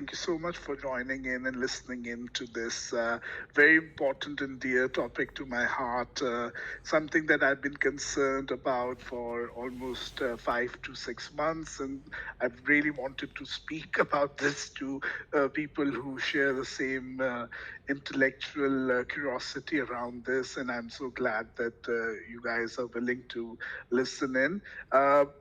Thank you so much for joining in and listening in to this very important and dear topic to my heart. Something that I've been concerned about for almost 5 to 6 months, and I've really wanted to speak about this to people who share the same intellectual curiosity around this. And I'm so glad that you guys are willing to listen in.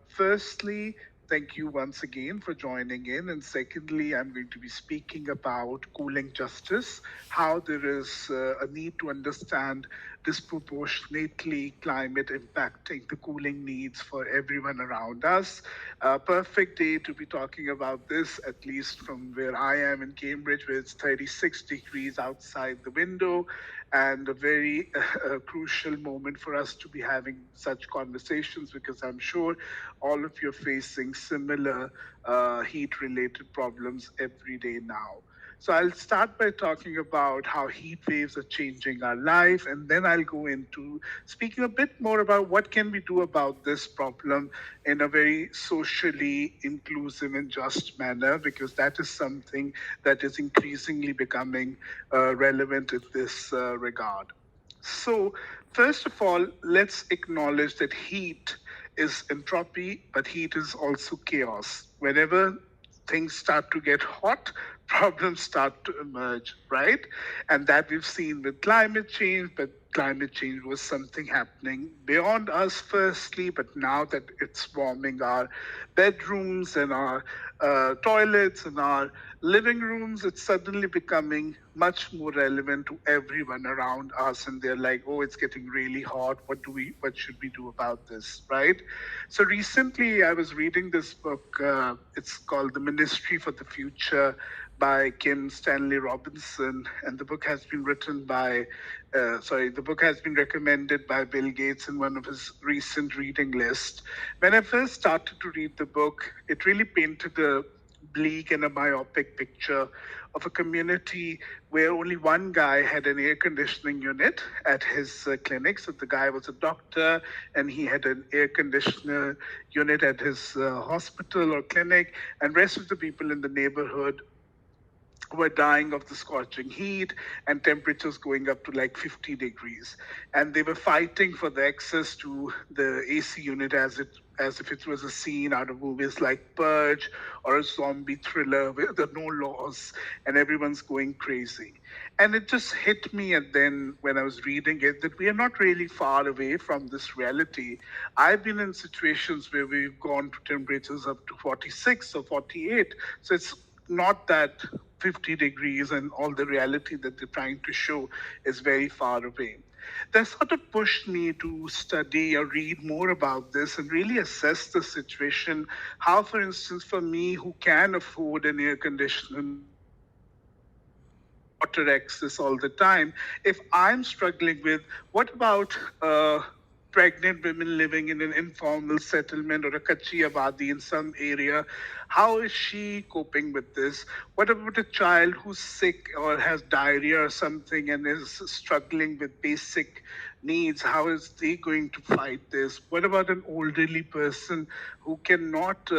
Firstly, thank you once again for joining in. And secondly, I'm going to be speaking about cooling justice, how there is a need to understand disproportionately climate impacting the cooling needs for everyone around us. A perfect day to be talking about this, at least from where I am in Cambridge, where it's 36 degrees outside the window, and a very crucial moment for us to be having such conversations, because I'm sure all of you are facing similar heat related problems every day now. So I'll start by talking about how heat waves are changing our life, and then I'll go into speaking a bit more about what can we do about this problem in a very socially inclusive and just manner, because that is something that is increasingly becoming relevant in this regard. So, first of all, let's acknowledge that heat is entropy, but heat is also chaos. Whenever things start to get hot, problems start to emerge, right? And that we've seen with climate change, but climate change was something happening beyond us firstly, but now that it's warming our bedrooms and our toilets and our living rooms, it's suddenly becoming much more relevant to everyone around us. And they're like, oh, it's getting really hot. What should we do about this, right? So recently I was reading this book. It's called The Ministry for the Future by Kim Stanley Robinson. And the book has been recommended by Bill Gates in one of his recent reading lists. When I first started to read the book, it really painted a bleak and a myopic picture of a community where only one guy had an air conditioning unit at his clinic. So the guy was a doctor and he had an air conditioner unit at his hospital or clinic, and rest of the people in the neighborhood were dying of the scorching heat and temperatures going up to like 50 degrees. And they were fighting for the access to the AC unit as if it was a scene out of movies like Purge or a zombie thriller where there are no laws and everyone's going crazy. And it just hit me, and then when I was reading it, that we are not really far away from this reality. I've been in situations where we've gone to temperatures up to 46 or 48. So it's not that 50 degrees and all the reality that they're trying to show is very far away. That sort of pushed me to study or read more about this and really assess the situation. How, for instance, for me, who can afford an air conditioner, water access all the time, if I'm struggling with, what about pregnant women living in an informal settlement or a kachi abadi in some area? How is she coping with this? What about a child who's sick or has diarrhea or something and is struggling with basic needs? How is they going to fight this? What about an elderly person who cannot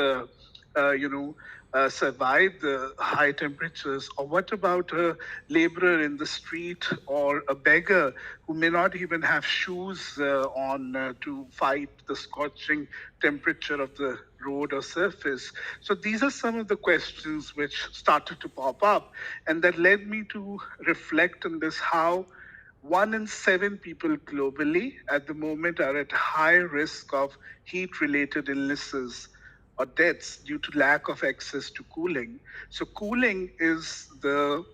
survive the high temperatures? Or what about a laborer in the street or a beggar who may not even have shoes on to fight the scorching temperature of the road or surface? So these are some of the questions which started to pop up, and that led me to reflect on this: how 1 in 7 people globally at the moment are at high risk of heat related illnesses or deaths due to lack of access to cooling. So cooling is the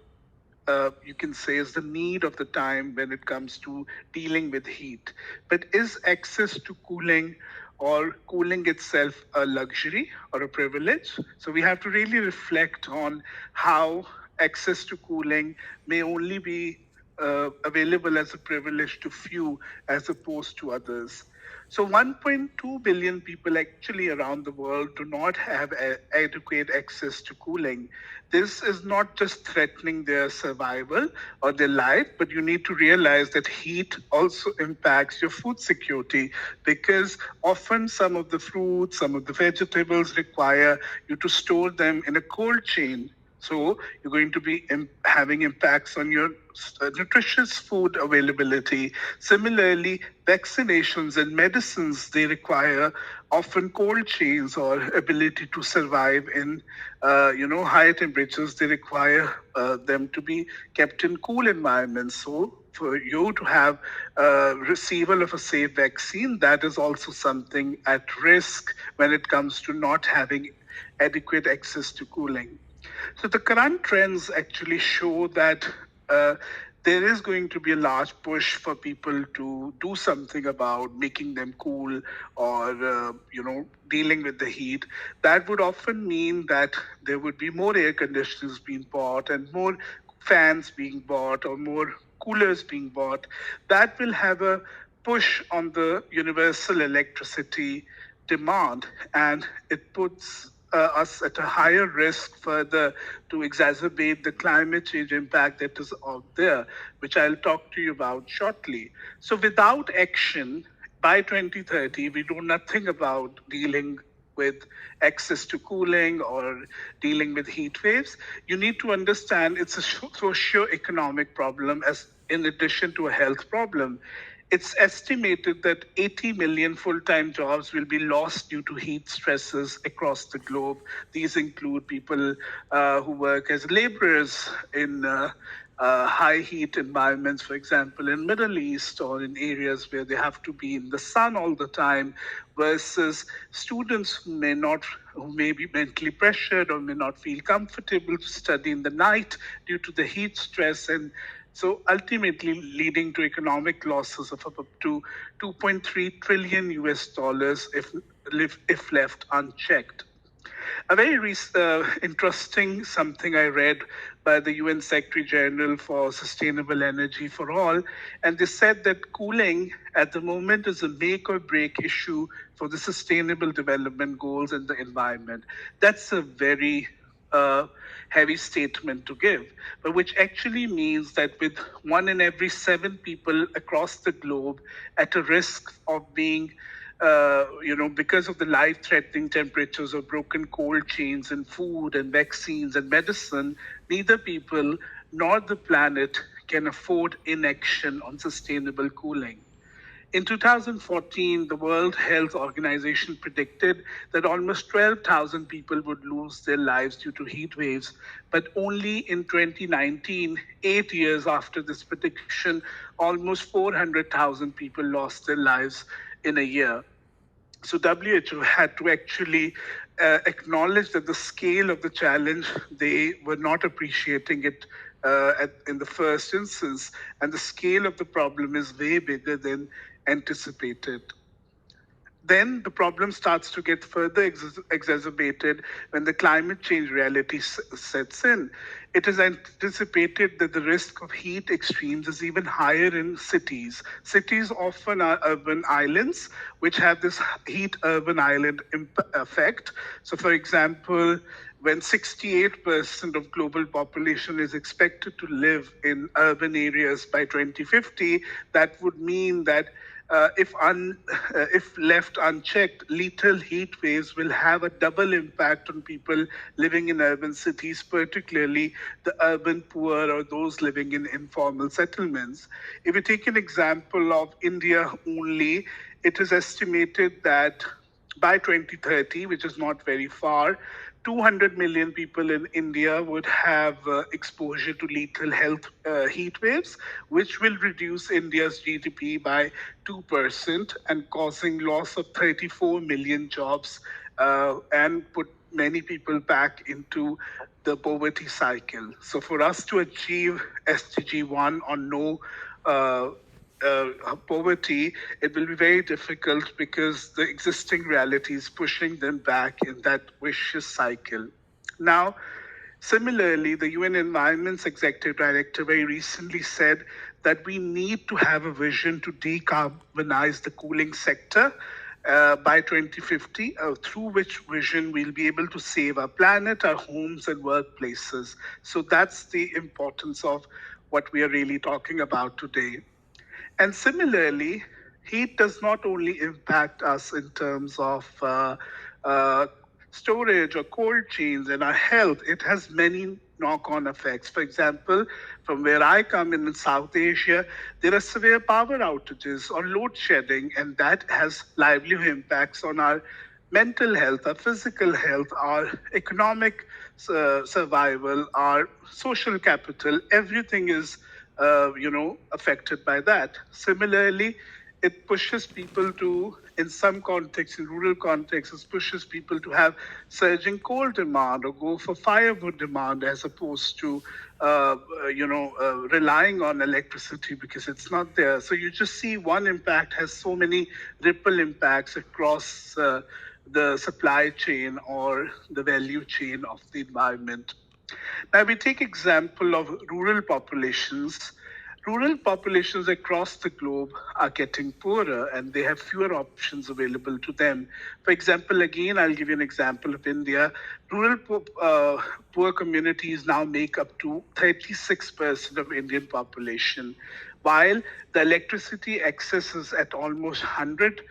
you can say is the need of the time when it comes to dealing with heat. But is access to cooling or cooling itself a luxury or a privilege? So we have to really reflect on how access to cooling may only be available as a privilege to few as opposed to others. So 1.2 billion people actually around the world do not have adequate access to cooling. This is not just threatening their survival or their life, but you need to realize that heat also impacts your food security, because often some of the fruits, some of the vegetables require you to store them in a cold chain. So you're going to be having impacts on your nutritious food availability. Similarly, vaccinations and medicines, they require often cold chains or ability to survive in higher temperatures. They require them to be kept in cool environments. So for you to have receival of a safe vaccine, that is also something at risk when it comes to not having adequate access to cooling. So the current trends actually show that uh, there is going to be a large push for people to do something about making them cool or dealing with the heat. That would often mean that there would be more air conditioners being bought and more fans being bought or more coolers being bought. That will have a push on the universal electricity demand, and it puts us at a higher risk further to exacerbate the climate change impact that is out there, which I'll talk to you about shortly. So, without action, by 2030, we do nothing about dealing with access to cooling or dealing with heat waves. You need to understand it's a socio-economic problem as in addition to a health problem. It's estimated that 80 million full time jobs will be lost due to heat stresses across the globe. These include people who work as laborers in high heat environments, for example, in Middle East or in areas where they have to be in the sun all the time, versus students who may be mentally pressured or may not feel comfortable to study in the night due to the heat stress, and so ultimately leading to economic losses of up to 2.3 trillion US dollars if left unchecked. A very interesting something I read by the UN Secretary General for Sustainable Energy for All, and they said that cooling at the moment is a make or break issue for the Sustainable Development Goals and the environment. That's a very heavy statement to give, but which actually means that with 1 in every 7 people across the globe at a risk of being because of the life-threatening temperatures or broken cold chains in food and vaccines and medicine, neither people nor the planet can afford inaction on sustainable cooling. In 2014, the World Health Organization predicted that almost 12,000 people would lose their lives due to heat waves. But only in 2019, 8 years after this prediction, almost 400,000 people lost their lives in a year. So WHO had to actually acknowledge that the scale of the challenge, they were not appreciating it in the first instance, and the scale of the problem is way bigger than anticipated. Then the problem starts to get further exacerbated when the climate change reality sets in. It is anticipated that the risk of heat extremes is even higher in cities. Cities often are urban islands, which have this heat urban island effect. So, for example, when 68% of global population is expected to live in urban areas by 2050, that would mean that if left unchecked, lethal heat waves will have a double impact on people living in urban cities, particularly the urban poor or those living in informal settlements. If you take an example of India only, it is estimated that by 2030, which is not very far, 200 million people in India would have exposure to lethal health heat waves, which will reduce India's GDP by 2% and causing loss of 34 million jobs and put many people back into the poverty cycle. So for us to achieve SDG 1 on no poverty, it will be very difficult because the existing reality is pushing them back in that vicious cycle. Now, similarly, the UN Environment's Executive Director very recently said that we need to have a vision to decarbonize the cooling sector by 2050, through which vision we'll be able to save our planet, our homes, and workplaces. So that's the importance of what we are really talking about today. And similarly, heat does not only impact us in terms of uh, storage or cold chains and our health, it has many knock-on effects. For example, from where I come in South Asia, there are severe power outages or load shedding, and that has livelihood impacts on our mental health, our physical health, our economic survival, our social capital. Everything is, affected by that. Similarly, it pushes people to, in some contexts, in rural contexts, it pushes people to have surging coal demand or go for firewood demand as opposed to, relying on electricity because it's not there. So you just see one impact has so many ripple impacts across the supply chain or the value chain of the environment. Now we take example of rural populations. Rural populations across the globe are getting poorer and they have fewer options available to them. For example, again, I'll give you an example of India. Rural poor communities now make up to 36% of Indian population, while the electricity access is at almost 100%.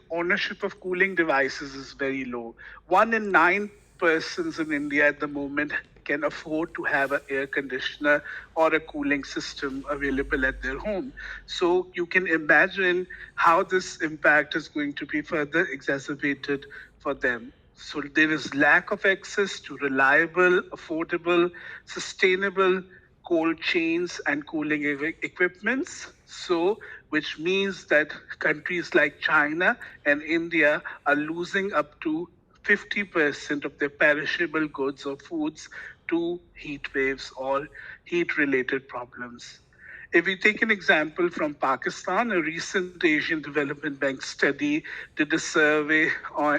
Ownership of cooling devices is very low. 1 in 9 persons in India at the moment can afford to have an air conditioner or a cooling system available at their home. So you can imagine how this impact is going to be further exacerbated for them. So there is lack of access to reliable, affordable, sustainable cold chains and cooling equipments. So, which means that countries like China and India are losing up to 50% of their perishable goods or foods to heat waves or heat related problems. If we take an example from Pakistan, a recent Asian Development Bank study did a survey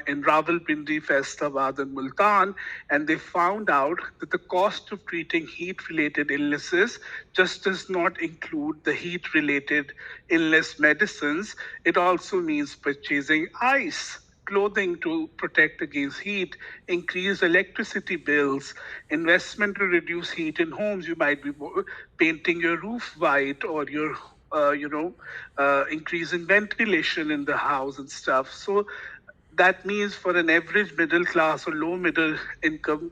in Rawalpindi, Faisalabad, and Multan, and they found out that the cost of treating heat related illnesses just does not include the heat related illness medicines. It also means purchasing ice, clothing to protect against heat, increase electricity bills, investment to reduce heat in homes. You might be painting your roof white or your increase in ventilation in the house and stuff. So that means for an average middle class or low middle income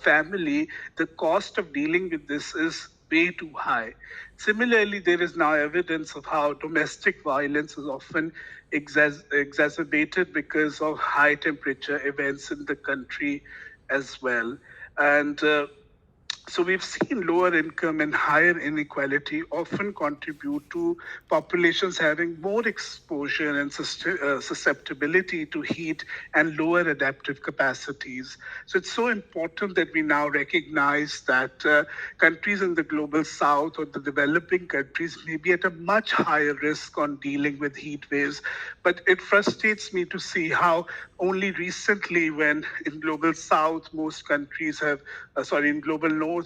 family, the cost of dealing with this is way too high. Similarly, there is now evidence of how domestic violence is often exacerbated because of high temperature events in the country as well. And so we've seen lower income and higher inequality often contribute to populations having more exposure and susceptibility to heat and lower adaptive capacities. So it's so important that we now recognize that countries in the global south or the developing countries may be at a much higher risk on dealing with heat waves. But it frustrates me to see how only recently, when in global south, most countries have, in global north,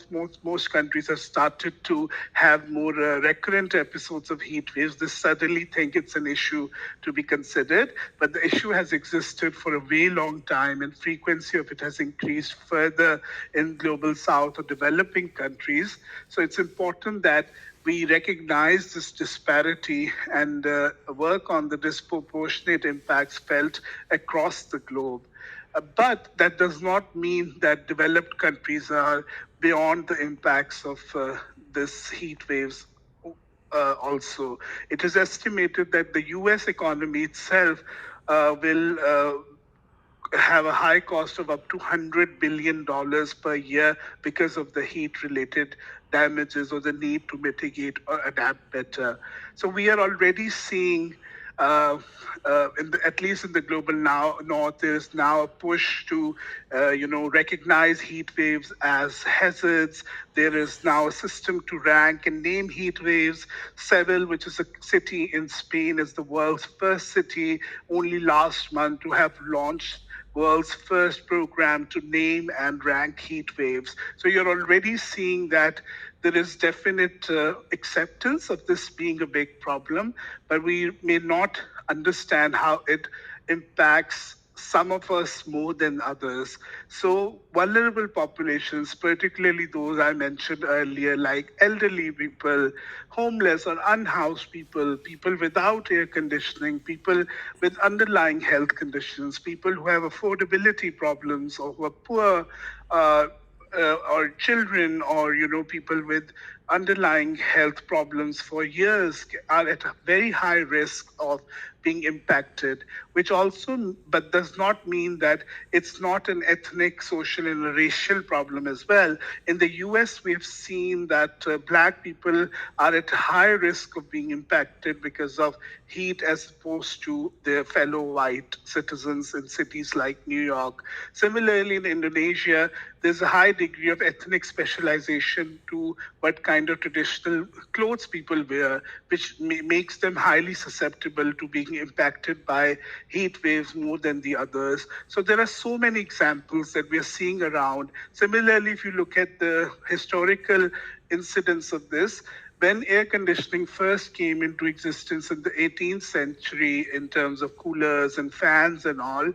most countries have started to have more recurrent episodes of heat waves. They suddenly think it's an issue to be considered, but the issue has existed for a very long time, and frequency of it has increased further in global south or developing countries. So it's important that we recognize this disparity and work on the disproportionate impacts felt across the globe. But that does not mean that developed countries are beyond the impacts of this heat waves. Also, it is estimated that the U.S. economy itself will have a high cost of up to $100 billion per year because of the heat related damages or the need to mitigate or adapt better. So we are already seeing at least in the global north, there is now a push to, recognize heat waves as hazards. There is now a system to rank and name heat waves. Seville, which is a city in Spain, is the world's first city only last month to have launched world's first program to name and rank heat waves. So you're already seeing that there is definite acceptance of this being a big problem, but we may not understand how it impacts some of us more than others. So vulnerable populations, particularly those I mentioned earlier, like elderly people, homeless or unhoused people, people without air conditioning, people with underlying health conditions, people who have affordability problems or who are poor, or children, or people with underlying health problems for years are at a very high risk of being impacted, which also but does not mean that it's not an ethnic, social, and a racial problem as well. In the US, we have seen that black people are at high risk of being impacted because of heat as opposed to their fellow white citizens in cities like New York. Similarly, in Indonesia, there's a high degree of ethnic specialization to what kind of traditional clothes people wear, which makes them highly susceptible to being impacted by heat waves more than the others. So there are so many examples that we are seeing around. Similarly, if you look at the historical incidence of this, when air conditioning first came into existence in the 18th century, in terms of coolers and fans and all,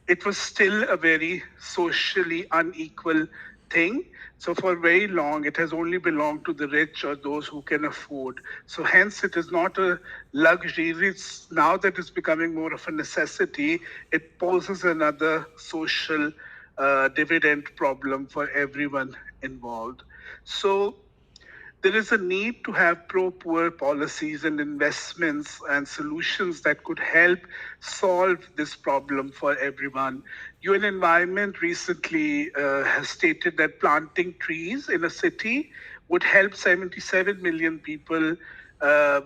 it was still a very socially unequal thing. So for very long, it has only belonged to the rich or those who can afford. So hence, it is not a luxury. It's now that it's becoming more of a necessity. It poses another social dividend problem for everyone involved. So there is a need to have pro-poor policies and investments and solutions that could help solve this problem for everyone. UN Environment recently has stated that planting trees in a city would help 77 million people uh,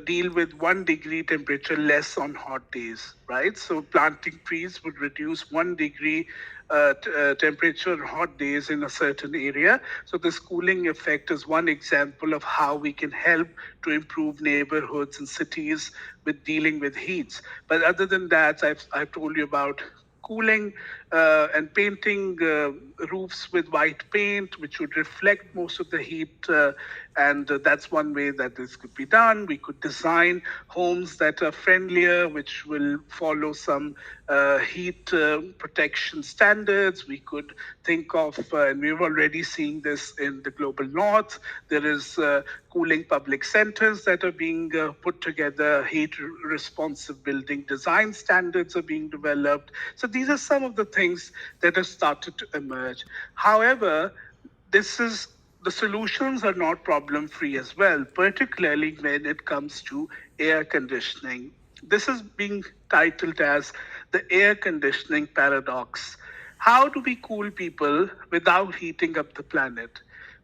deal with 1 degree temperature less on hot days, right? So planting trees would reduce 1 degree temperature on hot days in a certain area. So this cooling effect is one example of how we can help to improve neighborhoods and cities with dealing with heats. But other than that, I've told you about cooling and painting roofs with white paint, which would reflect most of the heat. And that's one way that this could be done. We could design homes that are friendlier, which will follow some heat protection standards. We could think of, and we've already seen this in the global north, there is cooling public centers that are being put together, heat responsive building design standards are being developed. So these are some of the things that have started to emerge. However, this is the solutions are not problem free as well, particularly when it comes to air conditioning. This is being titled as the air conditioning paradox. How do we cool people without heating up the planet?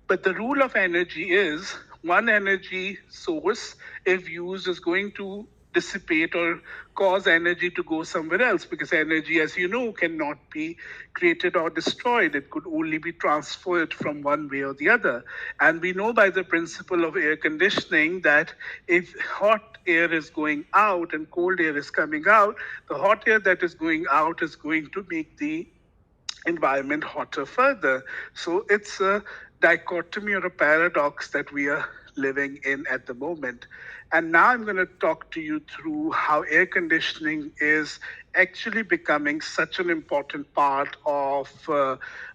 But the rule of energy is one energy source, if used, is going to dissipate or cause energy to go somewhere else, because energy, as you know, cannot be created or destroyed. It could only be transferred from one way or the other. And we know by the principle of air conditioning that if hot air is going out and cold air is coming out, the hot air that is going out is going to make the environment hotter further. So it's a dichotomy or a paradox that we are living in at the moment. And now I'm going to talk to you through how air conditioning is actually becoming such an important part of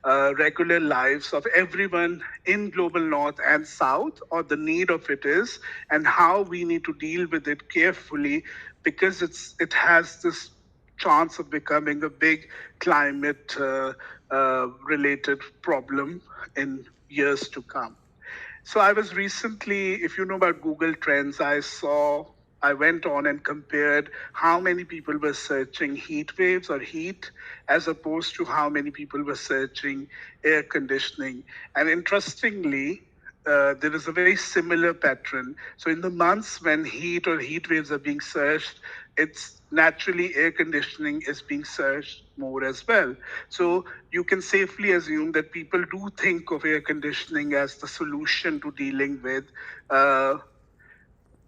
regular lives of everyone in global north and south, or the need of it is, and how we need to deal with it carefully, because it has this chance of becoming a big climate related problem in years to come. So I was recently, if you know about Google Trends, I went on and compared how many people were searching heat waves or heat as opposed to how many people were searching air conditioning. And interestingly, there is a very similar pattern. So in the months when heat or heat waves are being searched, it's naturally air conditioning is being searched more as well. So you can safely assume that people do think of air conditioning as the solution to dealing with uh,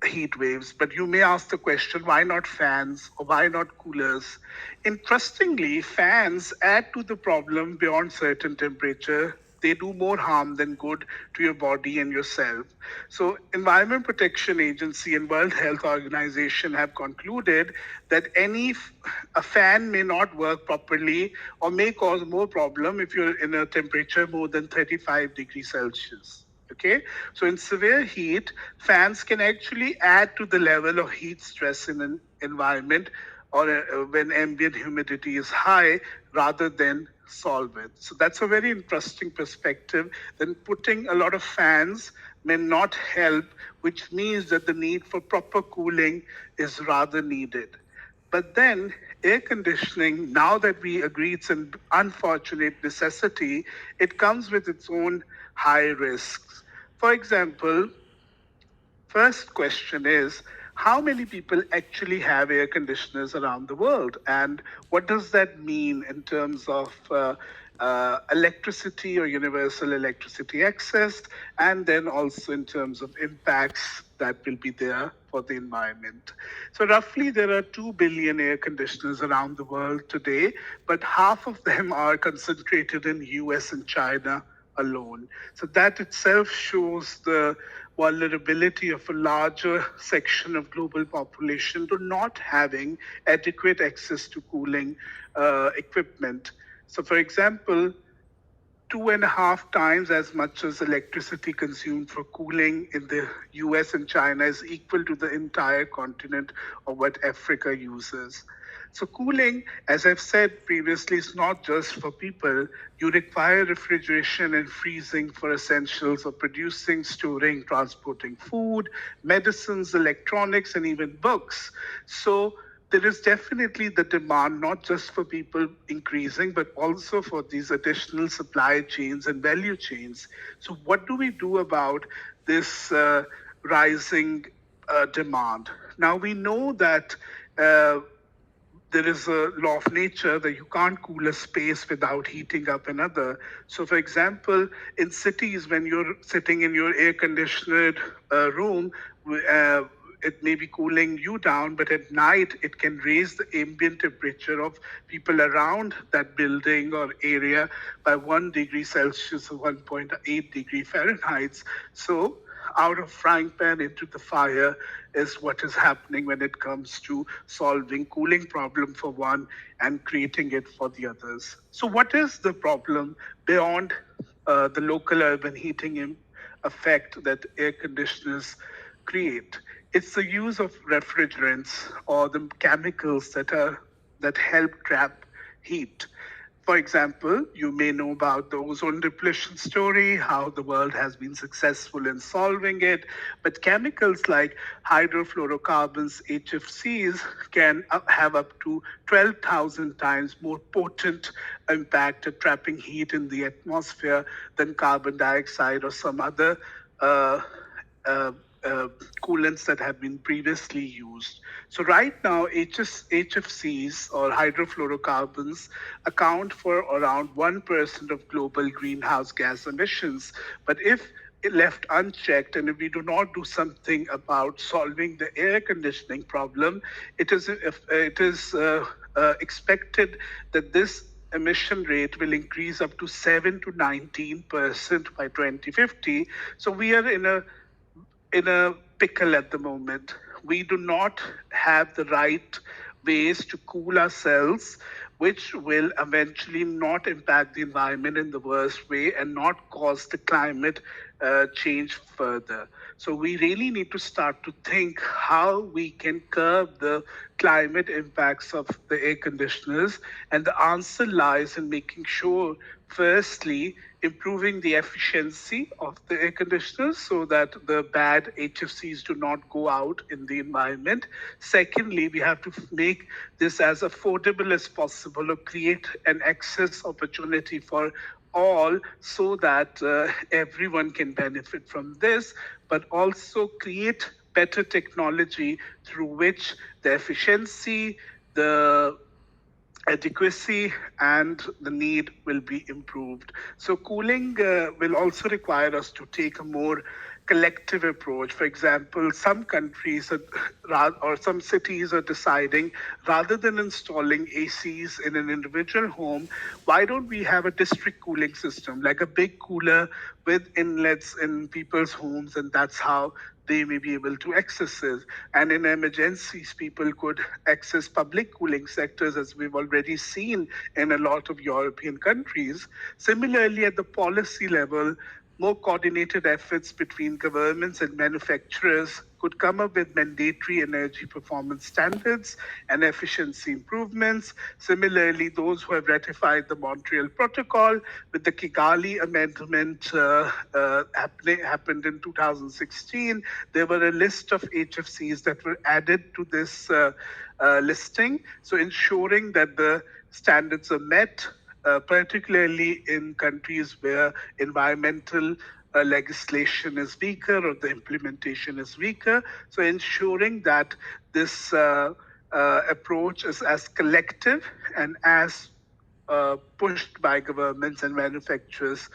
heat waves. But you may ask the question, why not fans or why not coolers? Interestingly, fans add to the problem beyond certain temperature. They do more harm than good to your body and yourself. So Environment Protection Agency and World Health Organization have concluded that a fan may not work properly or may cause more problem if you're in a temperature more than 35 degrees Celsius. Okay, so in severe heat, fans can actually add to the level of heat stress in an environment, or when ambient humidity is high, rather than solve it. So that's a very interesting perspective. Then putting a lot of fans may not help, which means that the need for proper cooling is rather needed. But then air conditioning, now that we agree it's an unfortunate necessity, it comes with its own high risks. For example, first question is, how many people actually have air conditioners around the world? And what does that mean in terms of electricity or universal electricity access? And then also in terms of impacts that will be there for the environment. So, roughly, there are 2 billion air conditioners around the world today, but half of them are concentrated in US and China alone. So that itself shows the vulnerability of a larger section of global population to not having adequate access to cooling equipment. So, for example, 2.5 times as much as electricity consumed for cooling in the US and China is equal to the entire continent of what Africa uses. So, cooling, as I've said previously, is not just for people. You require refrigeration and freezing for essentials of producing, storing, transporting food, medicines, electronics, and even books. So, there is definitely the demand, not just for people increasing, but also for these additional supply chains and value chains. So, what do we do about this rising demand? Now, we know that. There is a law of nature that you can't cool a space without heating up another. So, for example, in cities, when you're sitting in your air conditioned room, uh, it may be cooling you down, but at night it can raise the ambient temperature of people around that building or area by 1 degree Celsius or 1.8 degree Fahrenheit. So, out of frying pan into the fire is what is happening when it comes to solving cooling problem for one and creating it for the others. So what is the problem beyond the local urban heating effect that air conditioners create? It's the use of refrigerants or the chemicals that help trap heat. For example, you may know about the ozone depletion story, how the world has been successful in solving it. But chemicals like hydrofluorocarbons, HFCs, can have up to 12,000 times more potent impact at trapping heat in the atmosphere than carbon dioxide or some other uh, uh, uh, coolants that have been previously used. So right now, HFCs or hydrofluorocarbons account for around 1% of global greenhouse gas emissions. But if left unchecked and if we do not do something about solving the air conditioning problem, it is expected that this emission rate will increase up to 7 to 19% by 2050. So we are in a pickle at the moment. We do not have the right ways to cool ourselves, which will eventually not impact the environment in the worst way and not cause the climate change further. So we really need to start to think how we can curb the climate impacts of the air conditioners. And the answer lies in making sure, firstly, improving the efficiency of the air conditioners so that the bad HFCs do not go out in the environment. Secondly, we have to make this as affordable as possible or create an access opportunity for all so that everyone can benefit from this, but also create better technology through which the efficiency, the adequacy and the need will be improved. So cooling will also require us to take a more collective approach. For example, some countries or some cities are deciding rather than installing ACs in an individual home, why don't we have a district cooling system, like a big cooler with inlets in people's homes, and that's how they may be able to access it. And in emergencies, people could access public cooling sectors, as we've already seen in a lot of European countries. Similarly, at the policy level, more coordinated efforts between governments and manufacturers could come up with mandatory energy performance standards and efficiency improvements. Similarly, those who have ratified the Montreal Protocol with the Kigali Amendment happened in 2016. There were a list of HFCs that were added to this listing. So ensuring that the standards are met, particularly in countries where environmental legislation is weaker or the implementation is weaker. So ensuring that this approach is as collective and as pushed by governments and manufacturers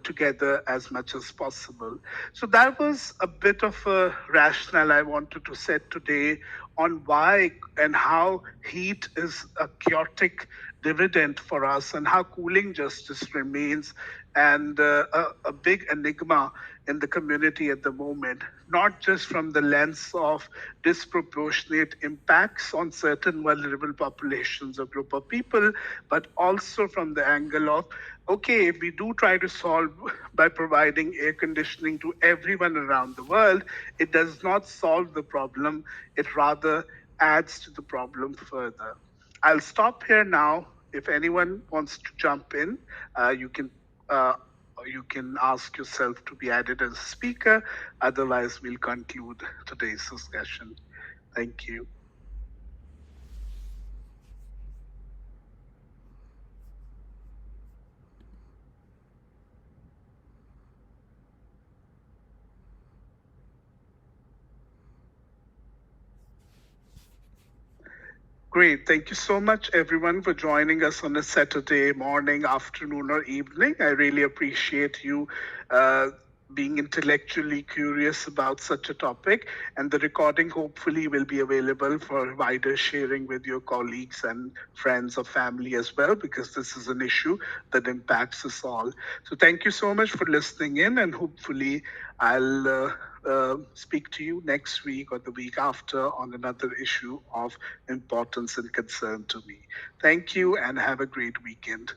together as much as possible. So that was a bit of a rationale I wanted to set today on why and how heat is a chaotic dividend for us and how cooling justice remains and a big enigma in the community at the moment, not just from the lens of disproportionate impacts on certain vulnerable populations or group of people, but also from the angle of, okay, if we do try to solve by providing air conditioning to everyone around the world, it does not solve the problem. It rather adds to the problem further. I'll stop here now. If anyone wants to jump in, uh, you can ask yourself to be added as a speaker. Otherwise, we'll conclude today's discussion. Thank you. Great. Thank you so much, everyone, for joining us on a Saturday morning, afternoon, or evening. I really appreciate you uh, being intellectually curious about such a topic. And the recording hopefully will be available for wider sharing with your colleagues and friends or family as well, because this is an issue that impacts us all. So thank you so much for listening in, and hopefully I'll speak to you next week or the week after on another issue of importance and concern to me. Thank you and have a great weekend.